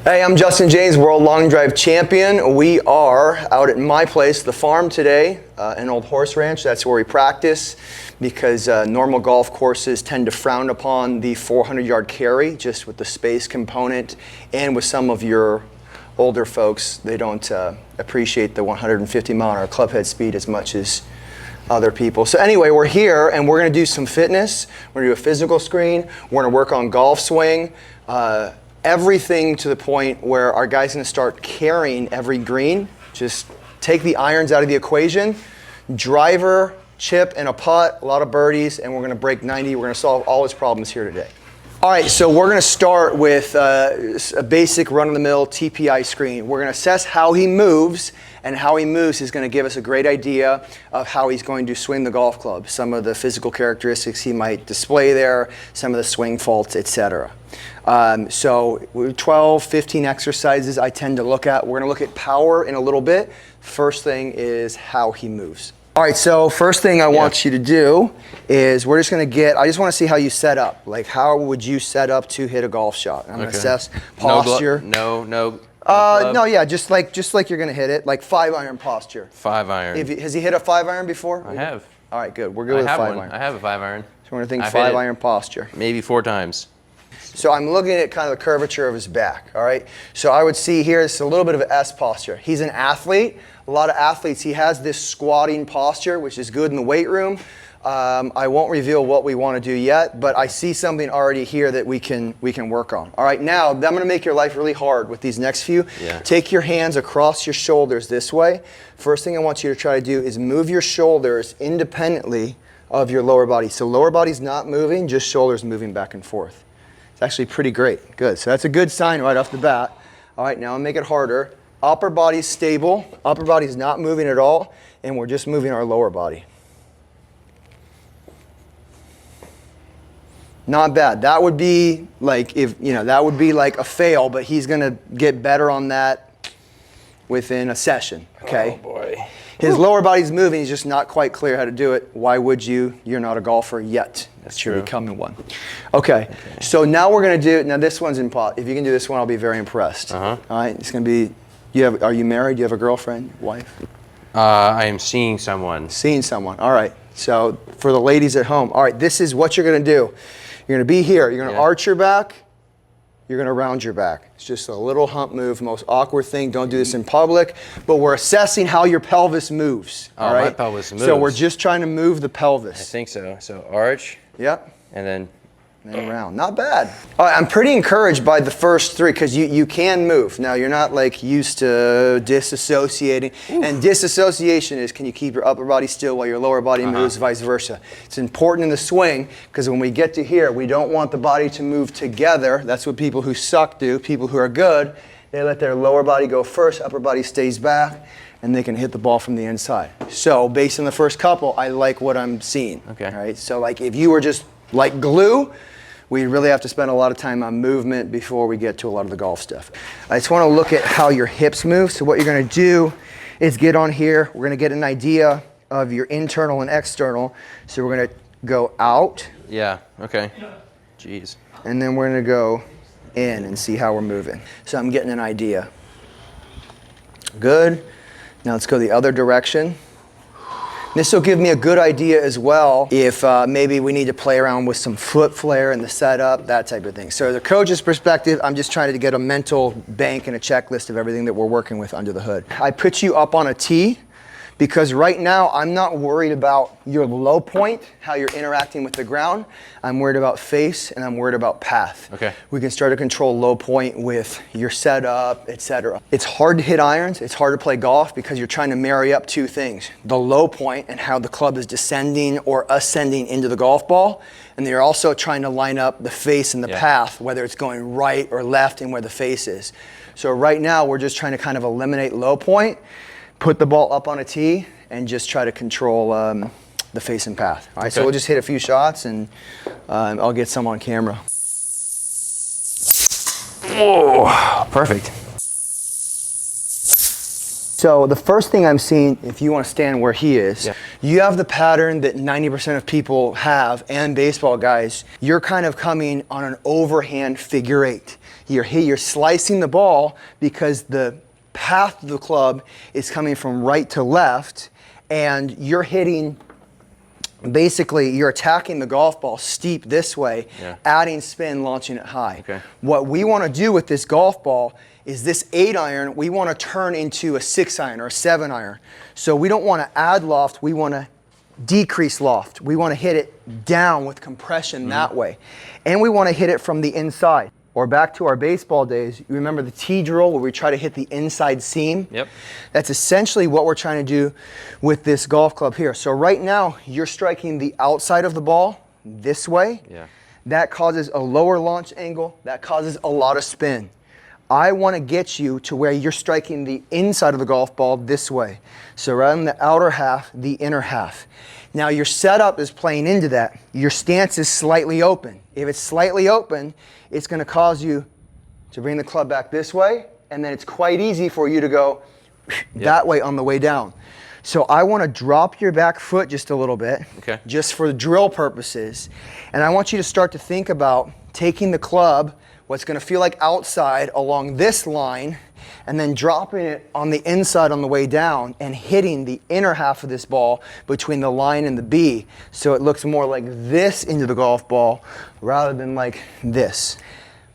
Hey, I'm Justin James, World Long Drive Champion. We are out at my place, the farm today, an old horse ranch. That's where we practice because normal golf courses tend to frown upon the 400-yard carry, just with the space component, and with some of your older folks, they don't appreciate the 150-mile-an-hour clubhead speed as much as other people. So anyway, we're here and we're going to do some fitness. We're going to do a physical screen. We're going to work on golf swing. Everything to the point where our guy's going to start carrying every green. Just take the irons out of the equation. Driver, chip, and a putt, a lot of birdies, and we're going to break 90. We're going to solve all his problems here today. All right, so we're going to start with a basic run-of-the-mill TPI screen. We're going to assess how he moves, and how he moves is going to give us a great idea of how he's going to swing the golf club. Some of the physical characteristics he might display there, some of the swing faults, etc. So 12, 15 exercises I tend to look at. We're going to look at power in a little bit. First thing is how he moves. All right, so first thing I want you to do is we're just going to I just want to see how you set up. Like, how would you set up to hit a golf shot? I'm going to assess posture. No, just like you're going to hit it, like 5-iron posture. 5-iron. Has he hit a 5-iron before? I have. All right, good. We're good with a 5-iron. I have a 5-iron. So we're going to think 5-iron posture. Maybe 4 times. So I'm looking at kind of the curvature of his back, all right? So I would see here, it's a little bit of an S posture. He's an athlete. A lot of athletes, he has this squatting posture, which is good in the weight room. I won't reveal what we want to do yet, but I see something already here that we can work on. All right, now I'm going to make your life really hard with these next few. Yeah. Take your hands across your shoulders this way. First thing I want you to try to do is move your shoulders independently of your lower body. So lower body's not moving, just shoulders moving back and forth. It's actually pretty great. Good. So that's a good sign right off the bat. All right, now I'll make it harder. Upper body's stable. Upper body's not moving at all, and we're just moving our lower body. Not bad. That would be like that would be like a fail, but he's gonna get better on that within a session. Okay. Oh boy. His lower body's moving, he's just not quite clear how to do it. Why would you? You're not a golfer yet. That's You're true. becoming one. Okay, so now we're gonna do, now this one's in pot. If you can do this one, I'll be very impressed. All right, it's gonna be, are you married? Do you have a girlfriend, wife? I am seeing someone. Seeing someone, all right. So for the ladies at home, all right, this is what you're gonna do. You're gonna be here, you're gonna arch your back, you're gonna round your back. It's just a little hump move, most awkward thing. Don't do this in public, but we're assessing how your pelvis moves. All right? My pelvis moves. So we're just trying to move the pelvis. I think so. So arch. Yep. And then around. Not bad. All right, I'm pretty encouraged by the first 3 because you can move. Now, you're not like used to disassociating. And disassociation is, can you keep your upper body still while your lower body moves, vice versa. It's important in the swing because when we get to here, we don't want the body to move together. That's what people who suck do. People who are good, they let their lower body go first, upper body stays back, and they can hit the ball from the inside. So based on the first couple, I like what I'm seeing. Okay. All right. So like if you were just like glue, we really have to spend a lot of time on movement before we get to a lot of the golf stuff. I just want to look at how your hips move. So what you're going to do is get on here. We're going to get an idea of your internal and external. So we're going to go out. Yeah. Okay. Jeez. And then we're going to go in and see how we're moving. So I'm getting an idea. Good. Now let's go the other direction. This will give me a good idea as well if maybe we need to play around with some foot flare in the setup, that type of thing. So the coach's perspective, I'm just trying to get a mental bank and a checklist of everything that we're working with under the hood. I put you up on a tee because right now I'm not worried about your low point, how you're interacting with the ground. I'm worried about face and I'm worried about path. Okay. We can start to control low point with your setup, etc. It's hard to hit irons, it's hard to play golf because you're trying to marry up 2 things. The low point and how the club is descending or ascending into the golf ball. And you're also trying to line up the face and the path, whether it's going right or left and where the face is. So right now we're just trying to kind of eliminate low point, put the ball up on a tee, and just try to control the face and path. All right, so we'll just hit a few shots, and I'll get some on camera. Whoa, perfect. So the first thing I'm seeing, if you want to stand where he is, you have the pattern that 90% of people have, and baseball guys. You're kind of coming on an overhand figure eight. You're slicing the ball because the path of the club is coming from right to left, and you're hitting. Basically, you're attacking the golf ball steep this way, adding spin, launching it high. Okay. What we want to do with this golf ball is this 8-iron, we want to turn into a 6-iron or a 7-iron. So we don't want to add loft, we want to decrease loft. We want to hit it down with compression that way. And we want to hit it from the inside. Or back to our baseball days, you remember the T drill where we try to hit the inside seam? Yep. That's essentially what we're trying to do with this golf club here. So right now, you're striking the outside of the ball this way. Yeah. That causes a lower launch angle. That causes a lot of spin. I want to get you to where you're striking the inside of the golf ball this way. So rather than the outer half, the inner half. Now your setup is playing into that. Your stance is slightly open. If it's slightly open, it's going to cause you to bring the club back this way, and then it's quite easy for you to go that way on the way down. So I want to drop your back foot just a little bit, just for drill purposes, and I want you to start to think about taking the club, what's going to feel like outside along this line, and then dropping it on the inside on the way down and hitting the inner half of this ball between the line and the B, so it looks more like this into the golf ball rather than like this.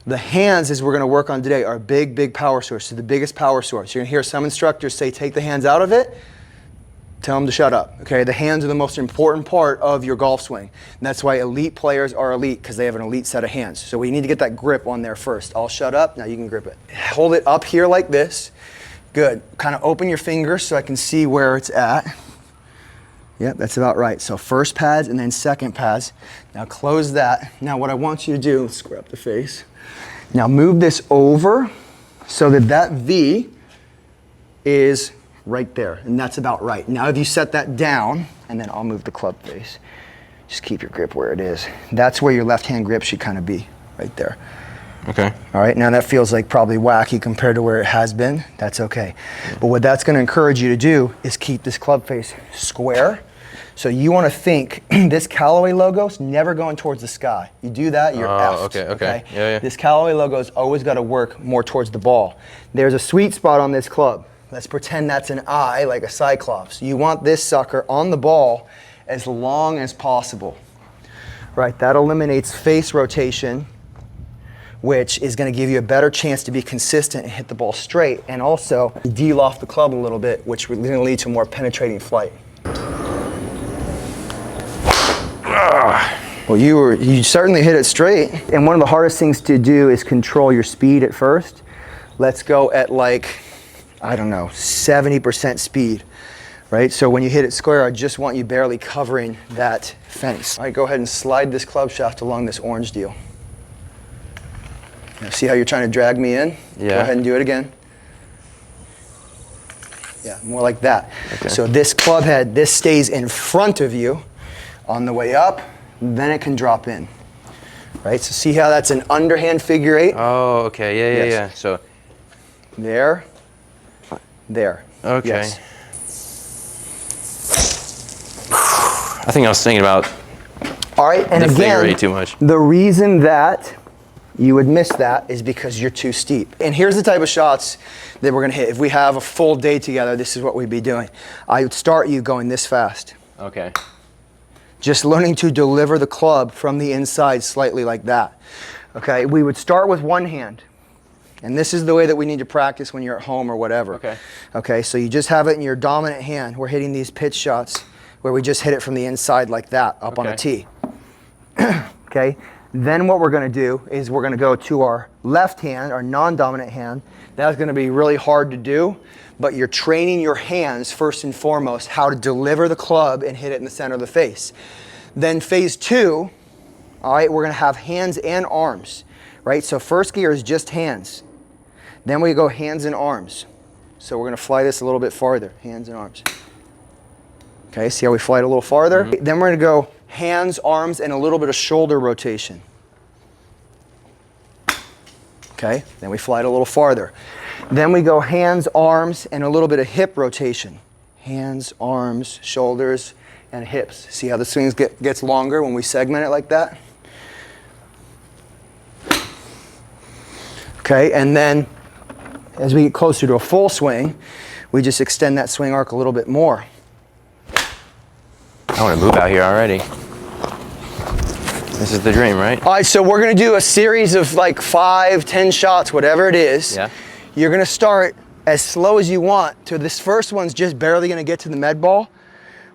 The hands, as we're going to work on today, are a big power source. So the biggest power source. You're going to hear some instructors say, take the hands out of it. Tell them to shut up. Okay, the hands are the most important part of your golf swing. And that's why elite players are elite, because they have an elite set of hands. So we need to get that grip on there first. I'll shut up, now you can grip it. Hold it up here like this. Good. Kind of open your fingers so I can see where it's at. Yep, that's about right. So first pads and then second pads. Now close that. Now what I want you to do, square up the face. Now move this over so that that V is right there, and that's about right. Now if you set that down, and then I'll move the club face. Just keep your grip where it is. That's where your left hand grip should kind of be, right there. Okay. All right, now that feels like probably wacky compared to where it has been. That's okay. But what that's going to encourage you to do is keep this club face square. So you want to think, this Callaway logo's never going towards the sky. You do that, you're effed. Okay. Yeah. This Callaway logo's always got to work more towards the ball. There's a sweet spot on this club. Let's pretend that's an eye, like a cyclops. You want this sucker on the ball as long as possible. Right, that eliminates face rotation, which is going to give you a better chance to be consistent and hit the ball straight, and also de-loft the club a little bit, which is going to lead to more penetrating flight. Well, you certainly hit it straight. And one of the hardest things to do is control your speed at first. Let's go at like, I don't know, 70% speed, right? So when you hit it square, I just want you barely covering that fence. All right, go ahead and slide this club shaft along this orange deal. Now, see how you're trying to drag me in? Yeah. Go ahead and do it again. Yeah, more like that. Okay. So this club head, this stays in front of you on the way up, then it can drop in. Right, so see how that's an underhand figure eight? Oh, okay, yeah. So there. Okay. Yes. I think I was thinking about All right, and the figure again, eight too much. the reason that you would miss that is because you're too steep. And here's the type of shots that we're gonna hit. If we have a full day together, this is what we'd be doing. I would start you going this fast. Okay. Just learning to deliver the club from the inside slightly like that. Okay, we would start with one hand. And this is the way that we need to practice when you're at home or whatever. Okay. Okay, so you just have it in your dominant hand. We're hitting these pitch shots where we just hit it from the inside like that, up on a tee. Okay, then what we're gonna do is we're gonna go to our left hand, our non-dominant hand. That's gonna be really hard to do, but you're training your hands first and foremost how to deliver the club and hit it in the center of the face. Then phase two, all right, we're gonna have hands and arms, right? So first gear is just hands. Then we go hands and arms. So we're gonna fly this a little bit farther, hands and arms. Okay, see how we fly it a little farther? Mm-hmm. Then we're gonna go hands, arms, and a little bit of shoulder rotation. Okay, then we fly it a little farther. Then we go hands, arms, and a little bit of hip rotation. Hands, arms, shoulders, and hips. See how the swing gets longer when we segment it like that? Okay, and then as we get closer to a full swing, we just extend that swing arc a little bit more. I want to move out here already. This is the dream, right? All right, so we're gonna do a series of like 5, 10 shots, whatever it is. Yeah. You're gonna start as slow as you want to this first one's just barely gonna get to the med ball,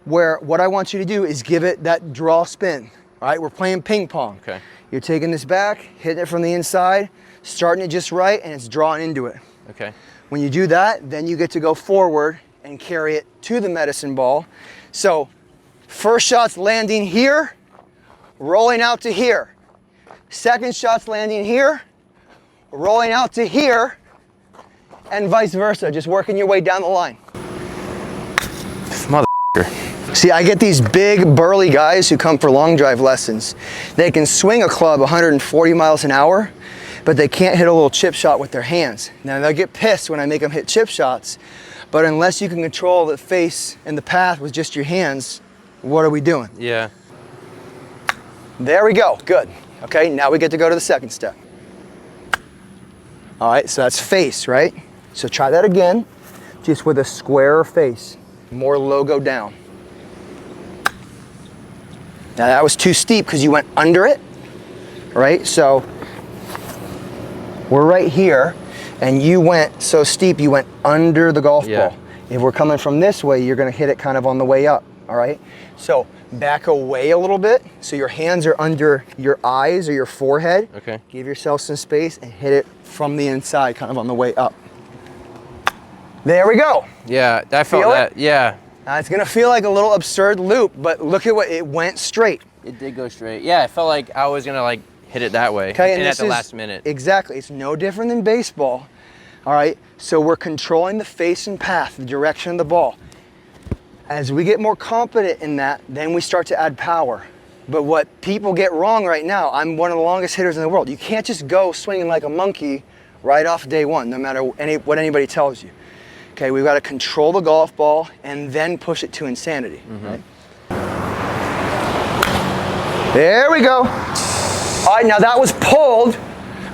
where what I want you to do is give it that draw spin. All right, we're playing ping pong. Okay. You're taking this back, hitting it from the inside, starting it just right, and it's drawing into it. Okay. When you do that, then you get to go forward and carry it to the medicine ball. So first shot's landing here, rolling out to here. Second shot's landing here, rolling out to here, and vice versa, just working your way down the line. Motherfucker. See, I get these big, burly guys who come for long drive lessons. They can swing a club 140 miles an hour, but they can't hit a little chip shot with their hands. Now, they'll get pissed when I make them hit chip shots, but unless you can control the face and the path with just your hands, what are we doing? Yeah. There we go, good. Okay, now we get to go to the second step. All right, so that's face, right? So try that again, just with a squarer face, more logo down. Now that was too steep because you went under it, right? So we're right here, and you went so steep, you went under the golf ball. If we're coming from this way, you're gonna hit it kind of on the way up, all right? So back away a little bit, so your hands are under your eyes or your forehead. Okay. Give yourself some space and hit it from the inside, kind of on the way up. There we go. Yeah, I felt Feel it? that. Yeah. Now it's gonna feel like a little absurd loop, but look at what, it went straight. It did go straight. Yeah, I felt like I was gonna like hit it that way. Okay, and this at the is- last minute. Exactly, it's no different than baseball. All right, so we're controlling the face and path, the direction of the ball. As we get more confident in that, then we start to add power. But what people get wrong right now, I'm one of the longest hitters in the world. You can't just go swinging like a monkey right off day one, no matter what anybody tells you. Okay, we've got to control the golf ball and then push it to insanity. Right? There we go. All right, now that was pulled,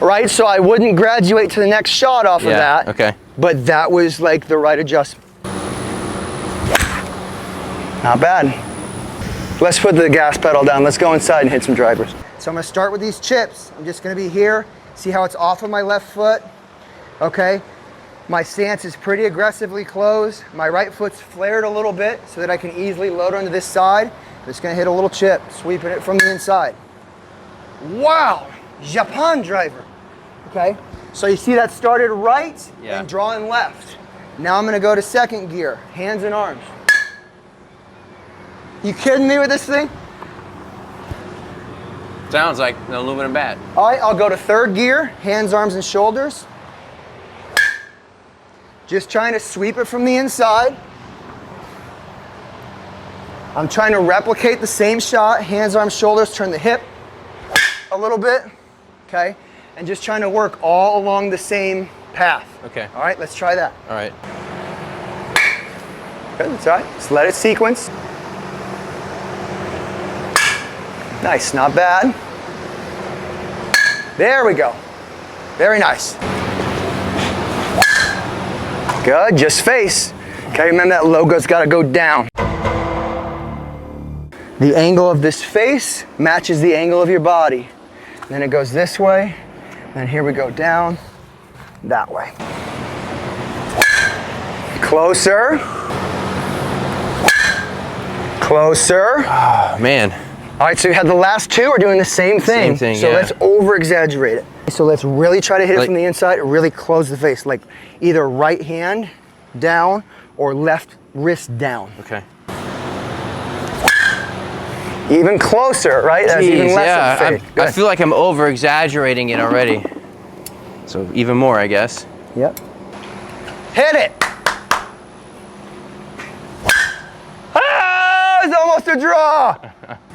right? So I wouldn't graduate to the next shot off of that. Okay. But that was like the right adjustment. Not bad. Let's put the gas pedal down. Let's go inside and hit some drivers. So I'm gonna start with these chips. I'm just gonna be here. See how it's off of my left foot? Okay. My stance is pretty aggressively closed. My right foot's flared a little bit so that I can easily load onto this side. Just gonna hit a little chip, sweeping it from the inside. Wow, Japan driver. Okay, so you see that started right and drawing left. Now I'm gonna go to second gear, hands and arms. You kidding me with this thing? Sounds like an aluminum bat. All right, I'll go to third gear, hands, arms, and shoulders. Just trying to sweep it from the inside. I'm trying to replicate the same shot, hands, arms, shoulders, turn the hip a little bit, okay? And just trying to work all along the same path. Okay. All right, let's try that. All right. Good, that's all right. Just let it sequence. Nice, not bad. There we go. Very nice. Good, just face. Okay, remember that logo's gotta go down. The angle of this face matches the angle of your body. Then it goes this way, and here we go down, that way. Closer. Closer. Oh, man. All right, so you had the last two, we're doing the same thing. Same thing, so yeah. let's over exaggerate it. So let's really try to hit it Like- from the inside, really close the face, like either right hand down or left wrist down. Okay. Even closer, right? That's even Jeez, less yeah. of fake. I Good. feel like I'm over exaggerating it already. So even more, I guess. Yep. Hit it! Ah, it's almost a draw!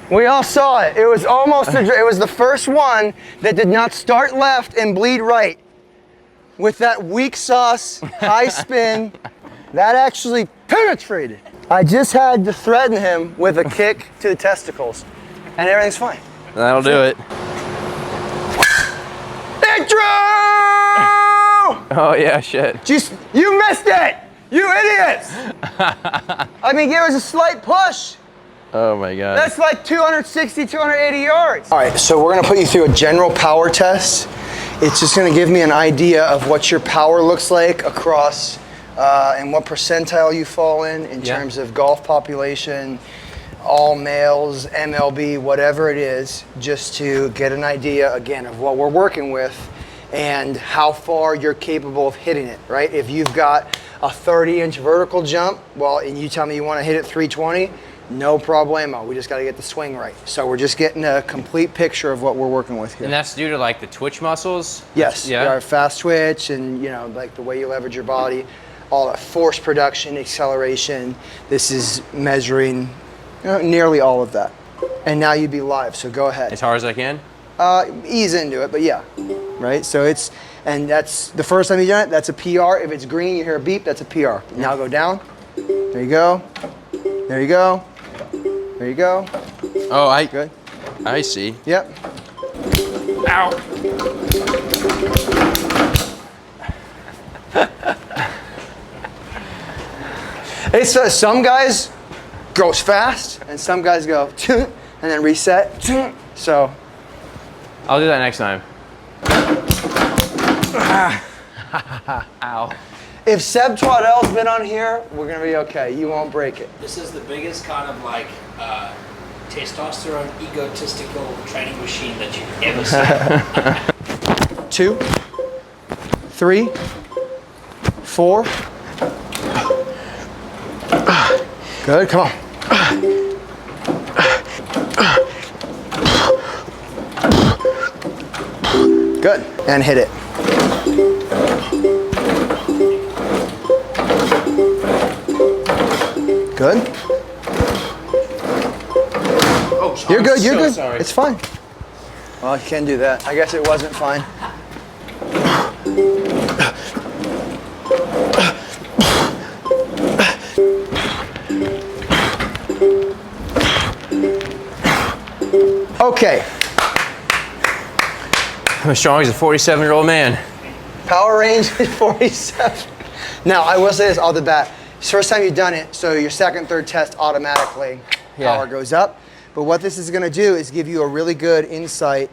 We all saw it. It was almost a draw. It was the first one that did not start left and bleed right. with that weak sauce, high spin, that actually penetrated. I just had to threaten him with a kick to the testicles, and everything's fine. That'll do it. It drew! Oh yeah, shit. Just, you missed it! You idiots! I mean, it was a slight push. Oh my God. That's like 260, 280 yards. All right, so we're gonna put you through a general power test. It's just gonna give me an idea of what your power looks like across and what percentile you fall in terms of golf population, all males, MLB, whatever it is, just to get an idea, again, of what we're working with and how far you're capable of hitting it, right? If you've got a 30-inch vertical jump, well, and you tell me you wanna hit it 320, no problemo. We just got to get the swing right. So we're just getting a complete picture of what we're working with here. And that's due to like the twitch muscles? Yes. Yeah. Our fast twitch and, you know, like the way you leverage your body, all that force production, acceleration. This is measuring nearly all of that. And now you'd be live. So go ahead. As hard as I can? Ease into it, but yeah. Right. So it's, and that's the first time you've done it. That's a PR. If it's green, you hear a beep. That's a PR. Now go down. There you go. There you go. There you go. Oh, Good. I see. Yep. Ow. It's some guys goes fast and some guys go and then reset. So I'll do that next time. Ow. if Seb Twaddell's been on here, we're gonna be okay. You won't break it. This is the biggest kind of like testosterone egotistical training machine that you've ever seen. 2, 3, 4. Good, come on. Good, and hit it. Good. Oh, You're good, I'm you're so good. Sorry. It's fine. Well, you can't do that. I guess it wasn't fine. Okay. I'm as strong as a 47-year-old man. Power range is 47. Now, I will say this off the bat. First time you've done it, so your second, third test automatically, power goes up. But what this is gonna do is give you a really good insight.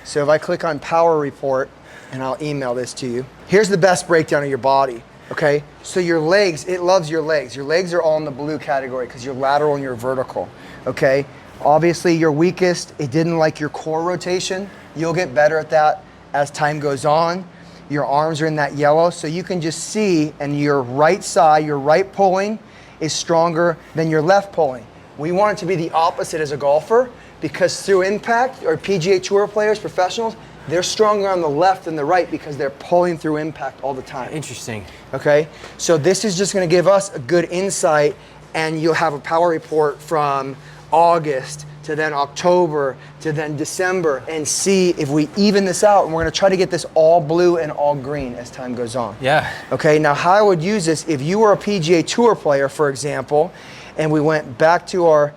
So if I click on power report, and I'll email this to you. Here's the best breakdown of your body, okay? So your legs, it loves your legs. Your legs are all in the blue category because you're lateral and you're vertical, okay? Obviously, you're weakest. It didn't like your core rotation. You'll get better at that as time goes on. Your arms are in that yellow, so you can just see, and your right side, your right pulling is stronger than your left pulling. We want it to be the opposite as a golfer because through impact, or PGA Tour players, professionals, they're stronger on the left than the right because they're pulling through impact all the time. Interesting. Okay, so this is just gonna give us a good insight, and you'll have a power report from August to then October to then December, and see if we even this out. And we're gonna try to get this all blue and all green as time goes on. Yeah. Okay, now how I would use this, if you were a PGA Tour player, for example, and we went back to our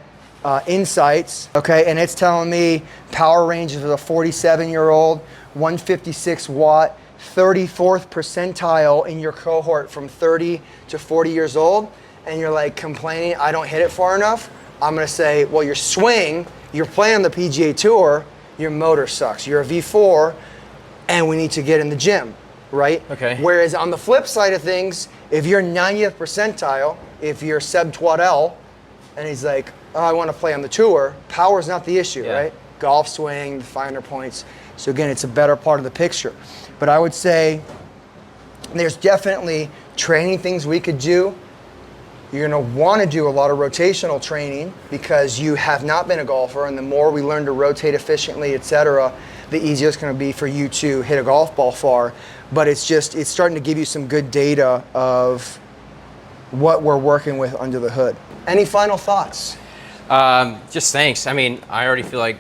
insights, okay, and it's telling me power range of a 47-year-old, 156 watt, 34th percentile in your cohort from 30 to 40 years old, and you're like complaining, I don't hit it far enough, I'm gonna say, well, your swing, you're playing on the PGA Tour, your motor sucks. You're a V4, and we need to get in the gym, right? Okay. Whereas on the flip side of things, if you're 90th percentile, if you're Seb Twaddell, and he's like, oh, I want to play on the tour, power's not the issue, right? Golf swing, the finer points. So again, it's a better part of the picture. But I would say there's definitely training things we could do. You're gonna wanna do a lot of rotational training because you have not been a golfer, and the more we learn to rotate efficiently, et cetera, the easier it's gonna be for you to hit a golf ball far. But it's starting to give you some good data of what we're working with under the hood. Any final thoughts? Just thanks. I mean, I already feel like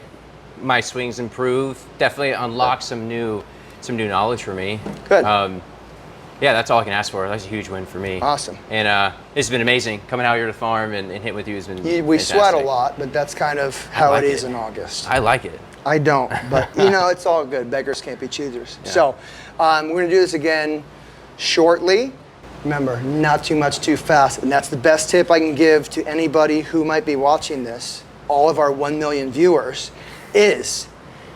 my swing's improved. Definitely unlocked some new knowledge for me. Good. Yeah, that's all I can ask for. That's a huge win for me. Awesome. And it's been amazing. Coming out here to the farm and hitting with you has been We fantastic. sweat a lot, but that's kind of how like it is it. in August. I like it. I don't, but it's all good. Beggars can't be choosers. Yeah. So we're going to do this again shortly. Remember, not too much too fast. And that's the best tip I can give to anybody who might be watching this, all of our 1 million viewers, is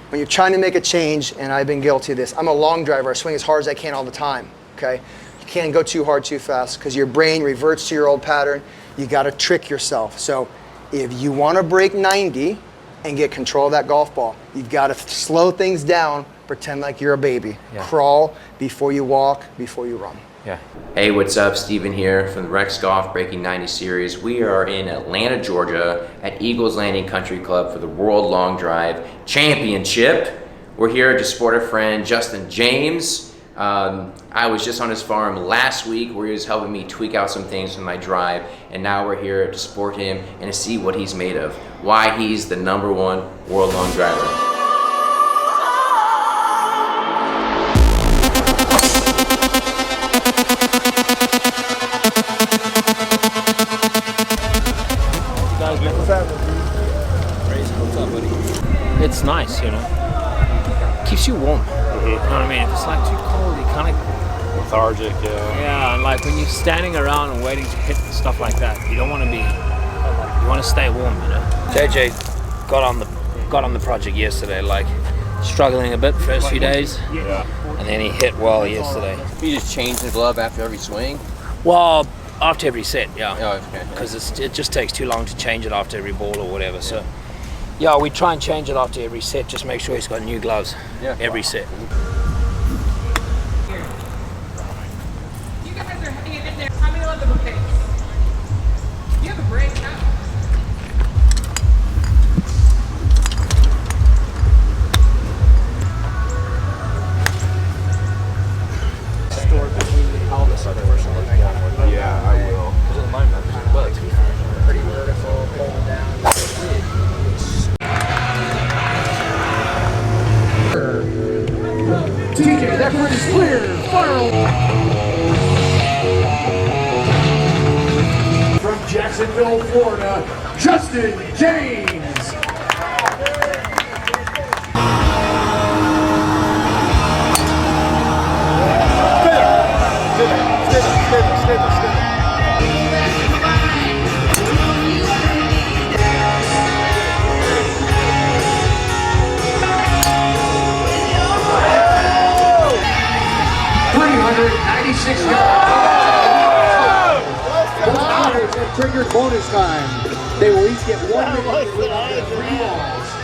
when you're trying to make a change, and I've been guilty of this. I'm a long driver. I swing as hard as I can all the time, okay? You can't go too hard too fast because your brain reverts to your old pattern. You got to trick yourself. So if you want to break 90 and get control of that golf ball, you've got to slow things down, pretend like you're a baby. Yeah. Crawl before you walk, before you run. Yeah. Hey, what's up? Steven here from the Rex Golf Breaking 90 series. We are in Atlanta, Georgia at Eagles Landing Country Club for the World Long Drive Championship. We're here to support our friend Justin James. I was just on his farm last week where he was helping me tweak out some things with my drive, and now we're here to support him and to see what he's made of, why he's the #1 World Long Driver. What's up, buddy? It's nice, keeps you warm. You know what I mean? If it's like too cold, you kind of Lethargic, yeah. yeah. And like when you're standing around and waiting to hit and stuff like that, you don't want to be. You want to stay warm, JJ got on the project yesterday, like struggling a bit first few days. Yeah. And then he hit well yesterday. You just change the glove after every swing? Well, after every set, yeah. Oh, okay. Because it just takes too long to change it after every ball or whatever. So, yeah, we try and change it after every set. Just make sure he's got new gloves every set. You guys are hanging in there. How many of them are pigs? You have a break now. Yeah, I will. Pretty vertical, pulling down. TJ, that one is clear. Fire. From Jacksonville, Florida, Justin James. Both players have triggered bonus time. They will each get 1 minute to win up to 3 balls.